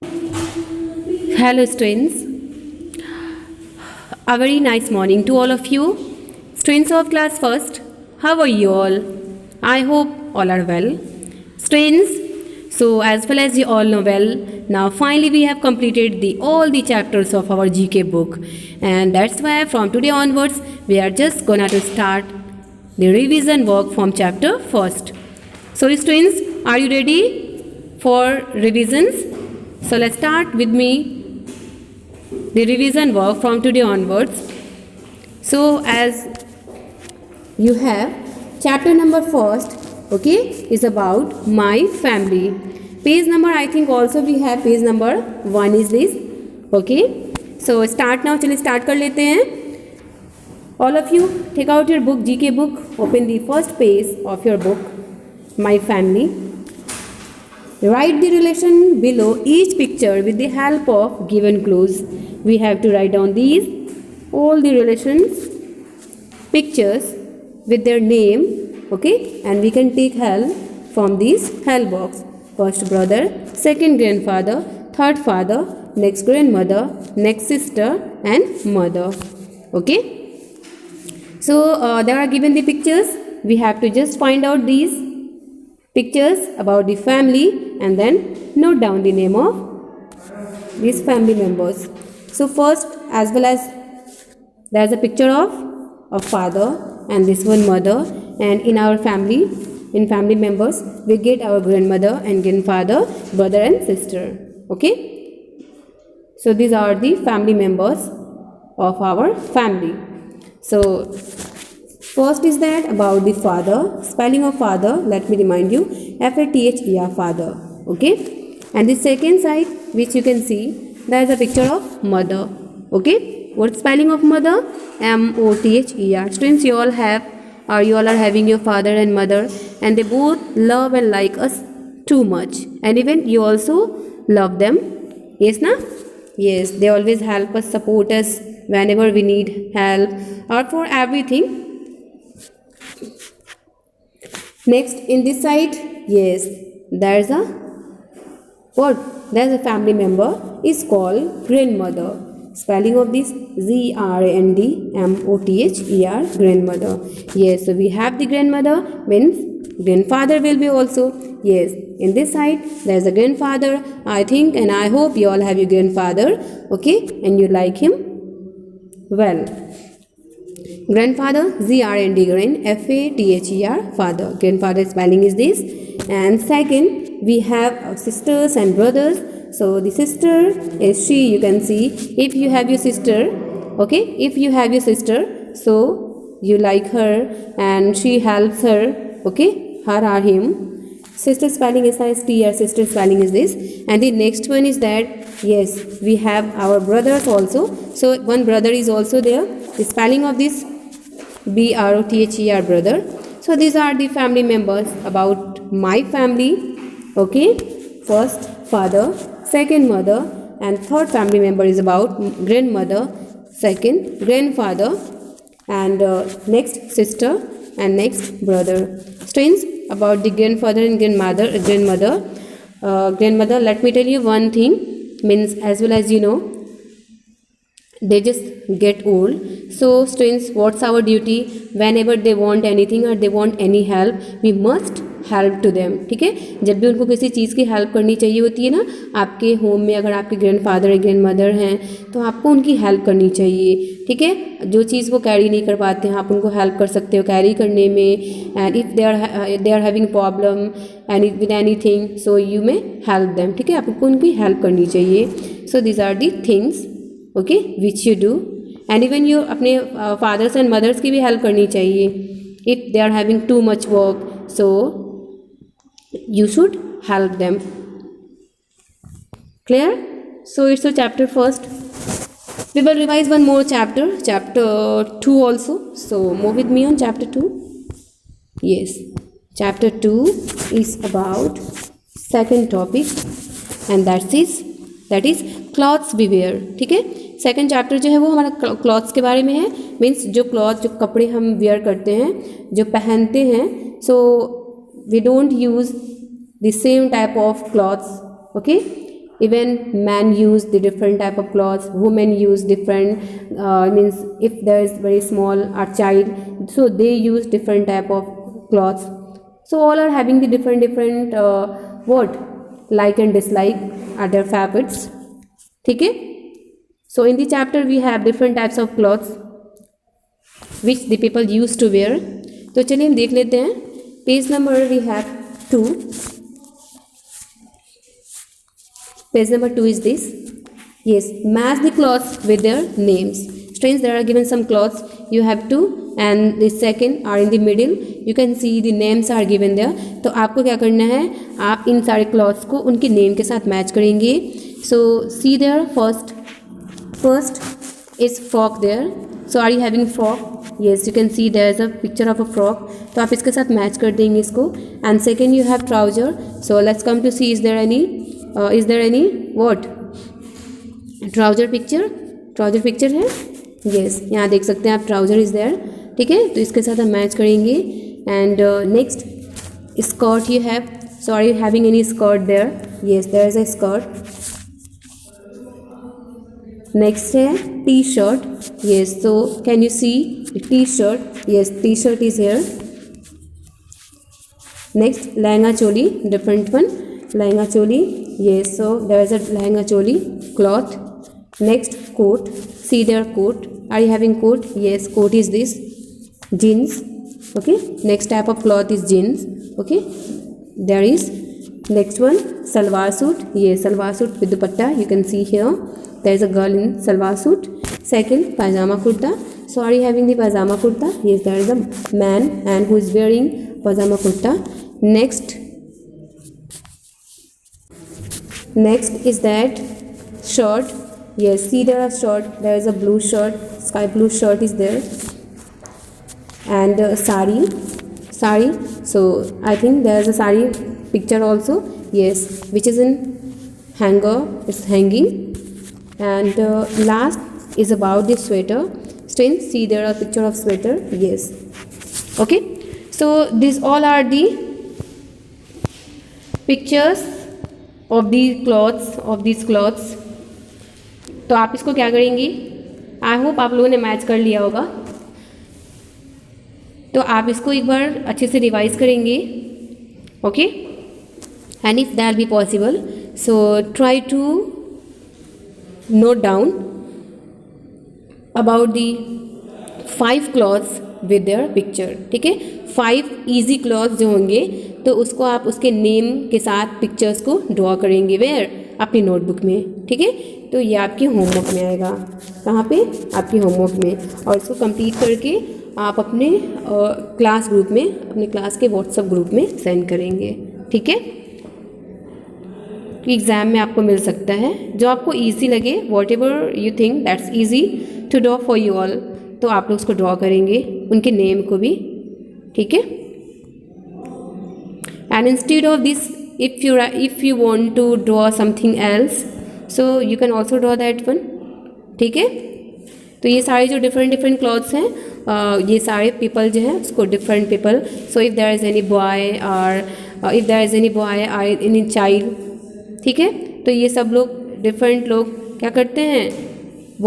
Hello, students. A very nice morning to all of you. Students of class first, how are you all? I hope all are well. Students, so as well as you all know well, now finally we have completed all the chapters of our GK book, and that's why from today onwards we are just gonna to start the revision work from chapter first. So students, are you ready for revisions? So let's start with me the revision work from today onwards. So as you have chapter number first, okay, is about my family. Page number I think also we have page number 1 is this, okay. So start now, चलिए start कर लेते हैं. All of you take out your book, GK book, open the first page of your book, my family. Write the relation below each picture with the help of given clues. We have to write down these all the relations pictures with their name, okay, and we can take help from these help box. First brother, second grandfather, third father, next grandmother, next sister and mother, okay. So there are given the pictures. We have to just find out these pictures about the family and then note down the name of these family members. So first, as well as there is a picture of a father and this one mother, and in our family, in family members, we get our grandmother and grandfather, brother and sister, okay. So these are the family members of our family. So first is that about the father. Spelling of father, let me remind you, F-A-T-H-E-R, father, okay. And the second side, which you can see, there is a picture of mother, okay. What spelling of mother? M-O-T-H-E-R. Students, you all have, or you all are having your father and mother, and they both love and like us too much, and even you also love them, yes na? Yes, they always help us, support us whenever we need help or for everything. Next, in this side, yes, there's a what? There's a family member is called grandmother. Spelling of this Grandmother, grandmother. Yes, so we have the grandmother, means grandfather will be also. Yes, in this side there's a grandfather. I think and I hope you all have your grandfather, okay, and you like him well. Grandfather, G-R-A-N-D, grand, F-A-T-H-E-R, father. Grandfather spelling is this. And second, we have sisters and brothers. So the sister is she, you can see. If you have your sister, okay, if you have your sister, so you like her and she helps her, okay, her or him. Sister spelling is S-T-R, sister spelling is this. And the next one is that, yes, we have our brothers also. So one brother is also there. The spelling of this B-R-O-T-H-E-R, brother. So these are the family members about my family, okay. First father, second mother, and third family member is about grandmother, second grandfather, and next sister and next brother. Students, about the grandfather and grandmother, grandmother, let me tell you one thing, means as well as you know, they just get old. So students, what's our duty? Whenever they want anything or they want any help, we must help to them, ठीक है. जब भी उनको किसी चीज़ की help करनी चाहिए होती है ना, आपके होम में अगर आपके ग्रैंडफादर या ग्रैंडमदर हैं तो आपको उनकी हेल्प करनी चाहिए, ठीक है. जो चीज़ वो कैरी नहीं कर पाते हैं आप उनको हेल्प कर सकते हो कैरी करने में. And if they are having problem and with anything, so you may help them, ठीक है. आपको उनकी हेल्प करनी चाहिए. So these are the things, okay, which you do. And even you अपने फादर्स एंड मदर्स की भी हेल्प करनी चाहिए. If they are having too much work, so you should help them. Clear? So it's a chapter first. We will revise one more chapter 2 also. So move with me on chapter 2. Yes, chapter 2 is about second topic, and that is clothes we wear, ठीक है. Second chapter जो है वो हमारा clothes के बारे में है, मीन्स जो कपड़े हम वेयर करते हैं, जो पहनते हैं. सो we don't use the same type of clothes, okay. Even men use the different type of clothes, women use different, means if there is very small or child, so they use different type of clothes. So all are having the different what like and dislike are their favorites. ठीक है. So in the chapter we have different types of clothes which the people used to wear. तो चलिए हम देख लेते हैं. Page number we have 2. Page number 2 is this. Yes, match the clothes with their names. Students, there are given some clothes. You have to, and the second are in the middle. You can see the names are given there. तो आपको क्या करना है, आप इन सारे clothes को उनके name के साथ मैच करेंगे. So see there first is frog there. So are you having frog? Yes, you can see there is a picture of a frog. तो आप इसके साथ मैच कर देंगे इसको. And second you have trouser. So let's come to see is there any what trouser picture है. yes, यहाँ देख सकते हैं आप trouser is there. ठीक है, तो इसके साथ हम मैच करेंगे. and next skirt you have. so are you having any skirt there? yes, there is a skirt. next है t-shirt. yes, so can you see the t-shirt? yes, t-shirt is here. next lehenga choli, different one. lehenga choli. yes, so there is a lehenga choli cloth. next coat. see their coat. are you having coat? yes, coat is this. jeans. okay, next type of cloth is jeans. okay, there is next one salwar suit. yes, salwar suit with dupatta. you can see here there is a girl in salwar suit. second pajama kurta. so are you having the pajama kurta? yes, there is a man and who is wearing pajama kurta. next is that shirt. yes, see there are shirt. there is a blue shirt, sky blue shirt is there. and sari. so I think there is a sari picture also. yes, which is in hanger, it's hanging. and last is about the sweater. Students, see there are picture of sweater. yes, okay. so these all are the pictures of these clothes. तो आप इसको क्या करेंगी, I hope आप लोगों ने match कर लिया होगा. तो आप इसको एक बार अच्छे से रिवाइज करेंगे. Okay, and if that be possible so try to note down about the 5 clothes with their picture. ठीक है, 5 ईजी क्लॉथ्स जो होंगे तो उसको आप उसके नेम के साथ पिक्चर्स को ड्रॉ करेंगे वेयर, अपनी नोटबुक में. ठीक है, तो ये आपके होमवर्क में आएगा. कहाँ पे? आपके होमवर्क में. और इसको कंप्लीट करके आप अपने क्लास ग्रुप में, अपने क्लास के व्हाट्सएप ग्रुप में सेंड करेंगे. ठीक है, एग्ज़ाम में आपको मिल सकता है जो आपको ईजी लगे. Whatever you think that's easy to draw for you all, तो आप लोग उसको ड्रॉ करेंगे, उनके नेम को भी. ठीक है, and instead of this if you want to draw something else so you can also draw that one. ठीक है, तो ये सारे जो different clothes हैं, ये सारे people जो हैं उसको different people. so if there is any boy or any child, ठीक है, तो ये सब लोग different लोग क्या करते हैं,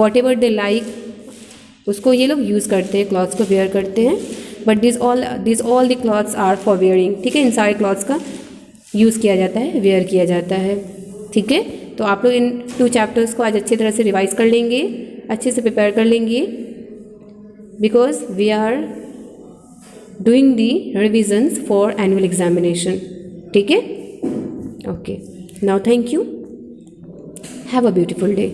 whatever they like उसको ये लोग यूज़ करते हैं, क्लॉथ्स को वेयर करते हैं. But this all the clothes are for wearing. ठीक है, इन सारे क्लॉथ्स का यूज़ किया जाता है, वेयर किया जाता है. ठीक है, तो आप लोग इन 2 चैप्टर्स को आज अच्छी तरह से रिवाइज कर लेंगे, अच्छे से प्रिपेयर कर लेंगे, because we are doing the revisions for annual examination. ठीक है, okay, now thank you, have a beautiful day.